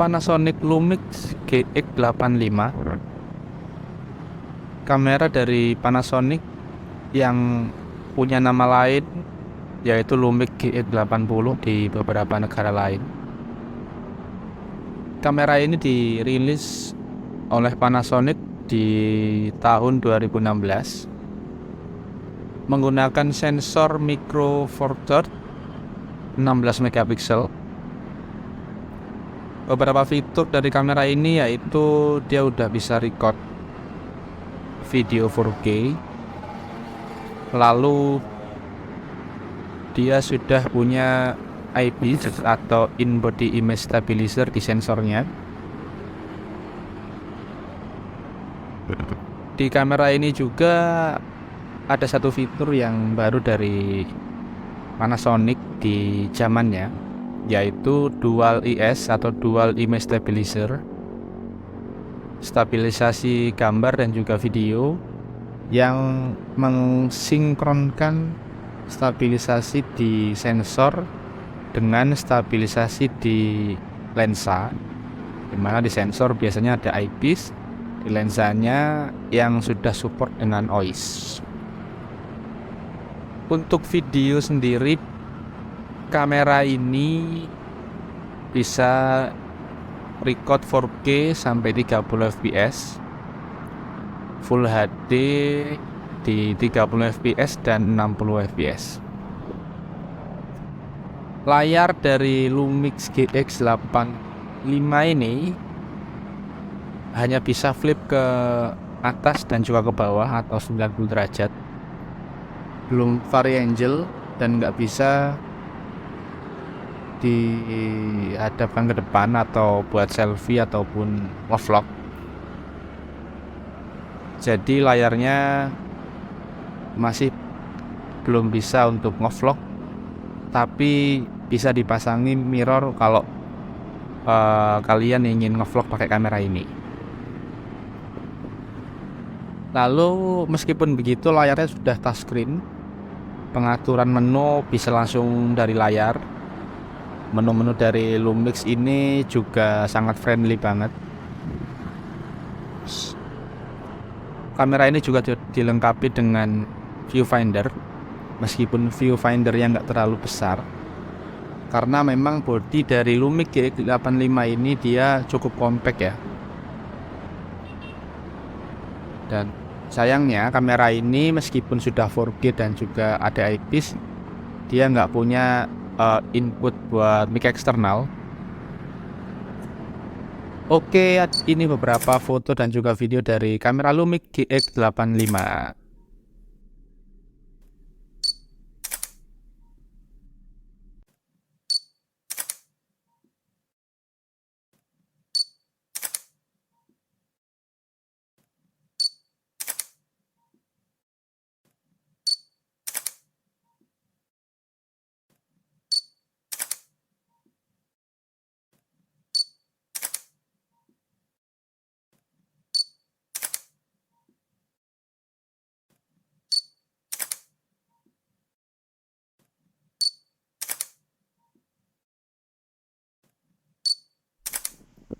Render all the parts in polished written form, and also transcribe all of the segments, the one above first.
Panasonic Lumix GX85, kamera dari Panasonic yang punya nama lain yaitu Lumix GX80 di beberapa negara lain. Kamera ini dirilis oleh Panasonic di tahun 2016 menggunakan sensor micro four third 16 megapiksel. Beberapa fitur dari kamera ini yaitu dia udah bisa record video 4K, lalu dia sudah punya IBIS atau in-body image stabilizer di sensornya. Di kamera ini juga ada satu fitur yang baru dari Panasonic di zamannya, yaitu Dual IS atau Dual Image Stabilizer, stabilisasi gambar dan juga video yang mensinkronkan stabilisasi di sensor dengan stabilisasi di lensa, dimana di sensor biasanya ada IBIS, di lensanya yang sudah support dengan OIS. Untuk video sendiri, kamera ini bisa record 4K sampai 30 fps, Full HD di 30 fps dan 60 fps. Layar dari Lumix GX85 ini hanya bisa flip ke atas dan juga ke bawah atau 90 derajat. Belum variangle dan nggak bisa dihadapkan ke depan atau buat selfie ataupun ngevlog. Jadi layarnya masih belum bisa untuk ngevlog, tapi bisa dipasangi mirror kalau kalian ingin ngevlog pakai kamera ini. Lalu meskipun begitu, layarnya sudah touchscreen, pengaturan menu bisa langsung dari layar. Menu-menu dari Lumix ini juga sangat friendly banget. Kamera ini juga dilengkapi dengan viewfinder, meskipun viewfindernya nggak terlalu besar, karena memang bodi dari Lumix GX85 ini dia cukup compact ya. Dan sayangnya kamera ini meskipun sudah 4K dan juga ada IPIS, dia nggak punya input buat mic eksternal. Oke, ini beberapa foto dan juga video dari kamera Lumix GX85.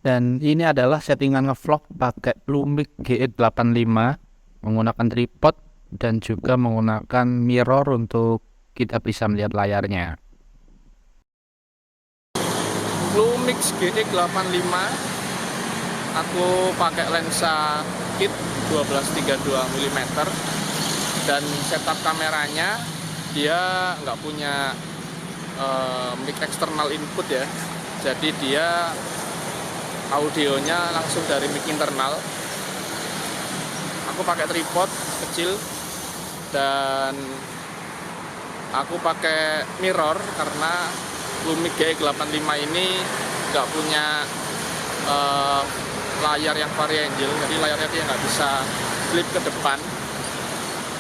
Dan ini adalah settingan ngevlog pakai Lumix GX85 menggunakan tripod dan juga menggunakan mirror untuk kita bisa melihat layarnya. Lumix GX85 aku pakai lensa kit 12-32 mm dan setup kameranya dia nggak punya mic eksternal input ya, jadi dia audionya langsung dari mic internal. Aku pakai tripod kecil dan aku pakai mirror karena Lumix GX85 ini nggak punya layar yang variangle, jadi layarnya dia nggak bisa flip ke depan.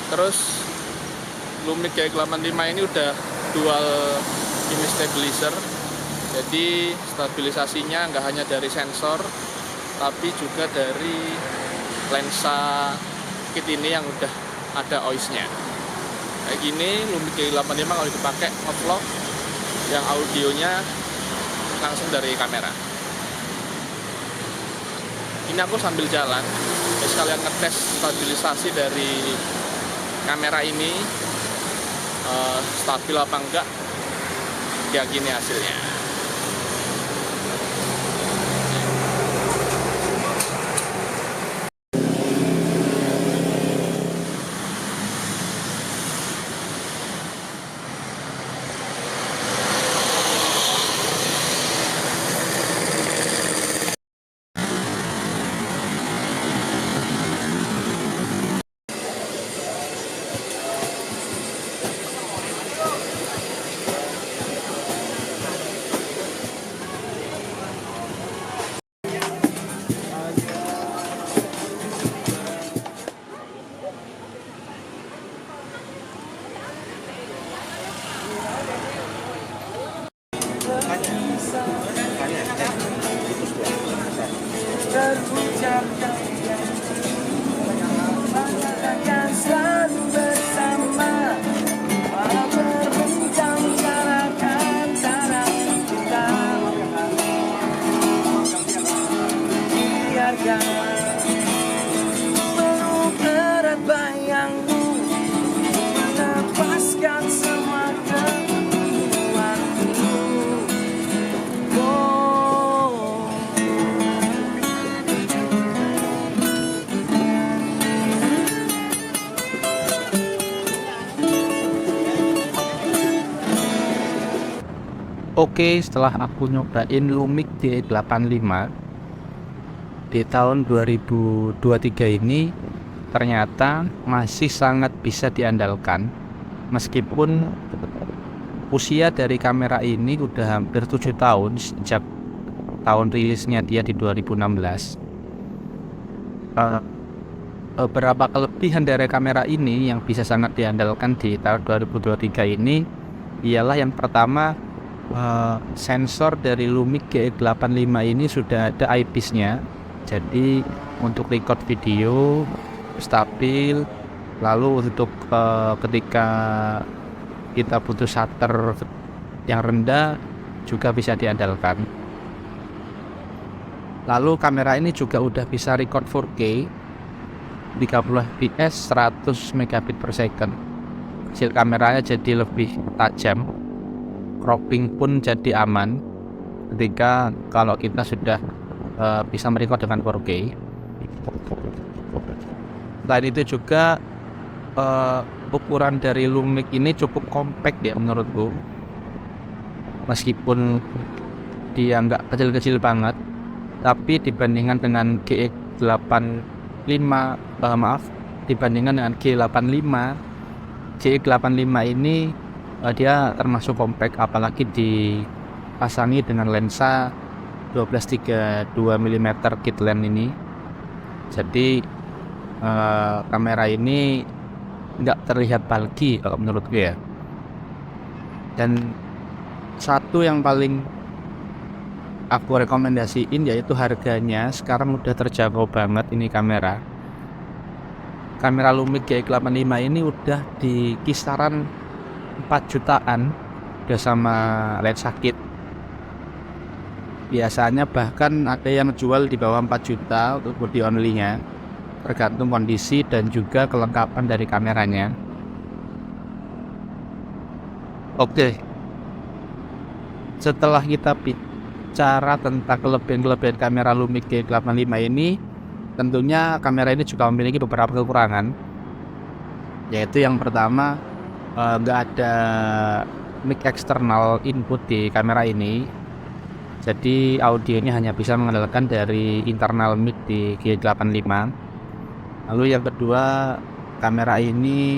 Terus Lumix GX85 ini udah dual image stabilizer, jadi stabilisasinya nggak hanya dari sensor, tapi juga dari lensa kit ini yang udah ada OIS-nya. Kayak gini, Lumix GX85 kalau dipakai ngevlog, yang audionya langsung dari kamera. ini aku sambil jalan ya, sekalian ngetes stabilisasi dari kamera ini stabil apa enggak. Ya gini hasilnya. Oke, setelah aku nyobain Lumix D85 di tahun 2023 ini, ternyata masih sangat bisa diandalkan. Meskipun usia dari kamera ini udah hampir 7 tahun sejak tahun rilisnya dia di 2016. Beberapa kelebihan dari kamera ini yang bisa sangat diandalkan di tahun 2023 ini ialah yang pertama, sensor dari Lumix GX85 ini sudah ada eyepiece-nya. Jadi untuk record video stabil. Lalu untuk ketika kita butuh shutter yang rendah juga bisa diandalkan. Lalu kamera ini juga udah bisa record 4K 30 fps 100 megabit per second. Hasil kameranya jadi lebih tajam, cropping pun jadi aman ketika kalau kita sudah bisa merecord dengan 4K. Selain itu juga ukuran dari Lumix ini cukup compact ya menurutku. Meskipun dia nggak kecil-kecil banget, tapi dibandingkan dengan dibandingkan dengan G85 ini dia termasuk compact, apalagi dipasangi dengan lensa 12-32 mm kit lens ini. Jadi kamera ini nggak terlihat bulky kalau menurutku ya. Dan satu yang paling aku rekomendasiin yaitu harganya. Sekarang udah terjangkau banget ini kamera. Kamera Lumix GX85 ini udah di kisaran 4 jutaan udah sama lensa kit. Biasanya bahkan ada yang jual di bawah 4 juta untuk body only-nya, tergantung kondisi dan juga kelengkapan dari kameranya. Oke, setelah kita bicara tentang kelebihan kamera Lumix GX85 ini, tentunya kamera ini juga memiliki beberapa kekurangan. Yaitu yang pertama, nggak ada mic eksternal input di kamera ini. Jadi audionya hanya bisa mengandalkan dari internal mic di G85. Lalu yang kedua, kamera ini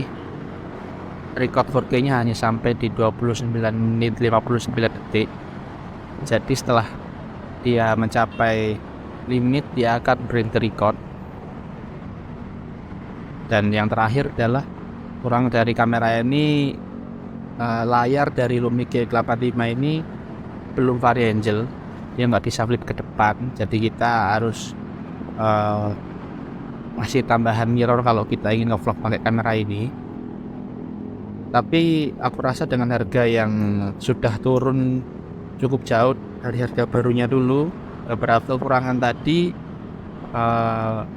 record 4K-nya hanya sampai di 29 menit 59 detik. Jadi setelah dia mencapai limit, dia akan berhenti record. Dan yang terakhir adalah kurang dari kamera ini, layar dari Lumix G85 ini belum variangle, dia nggak bisa flip ke depan. Jadi kita harus masih tambahan mirror kalau kita ingin ngevlog pakai kamera ini. Tapi aku rasa dengan harga yang sudah turun cukup jauh dari harga barunya dulu, beberapa kekurangan tadi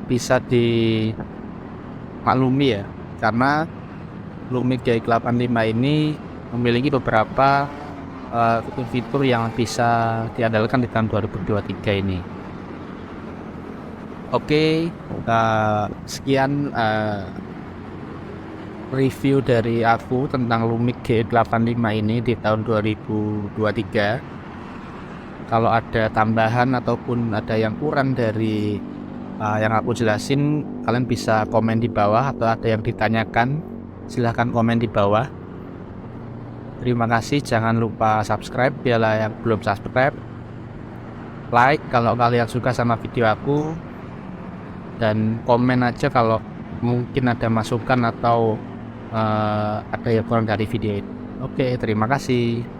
bisa dimaklumi ya, karena Lumix GX85 ini memiliki beberapa fitur-fitur yang bisa diandalkan di tahun 2023 ini. Oke, sekian review dari aku tentang Lumix GX85 ini di tahun 2023. Kalau ada tambahan ataupun ada yang kurang dari yang aku jelasin, kalian bisa komen di bawah, atau ada yang ditanyakan silahkan komen di bawah. Terima kasih, jangan lupa subscribe bila yang belum subscribe, like kalau kalian suka sama video aku, dan komen aja kalau mungkin ada masukan atau ada yang kurang dari video ini. Oke, terima kasih.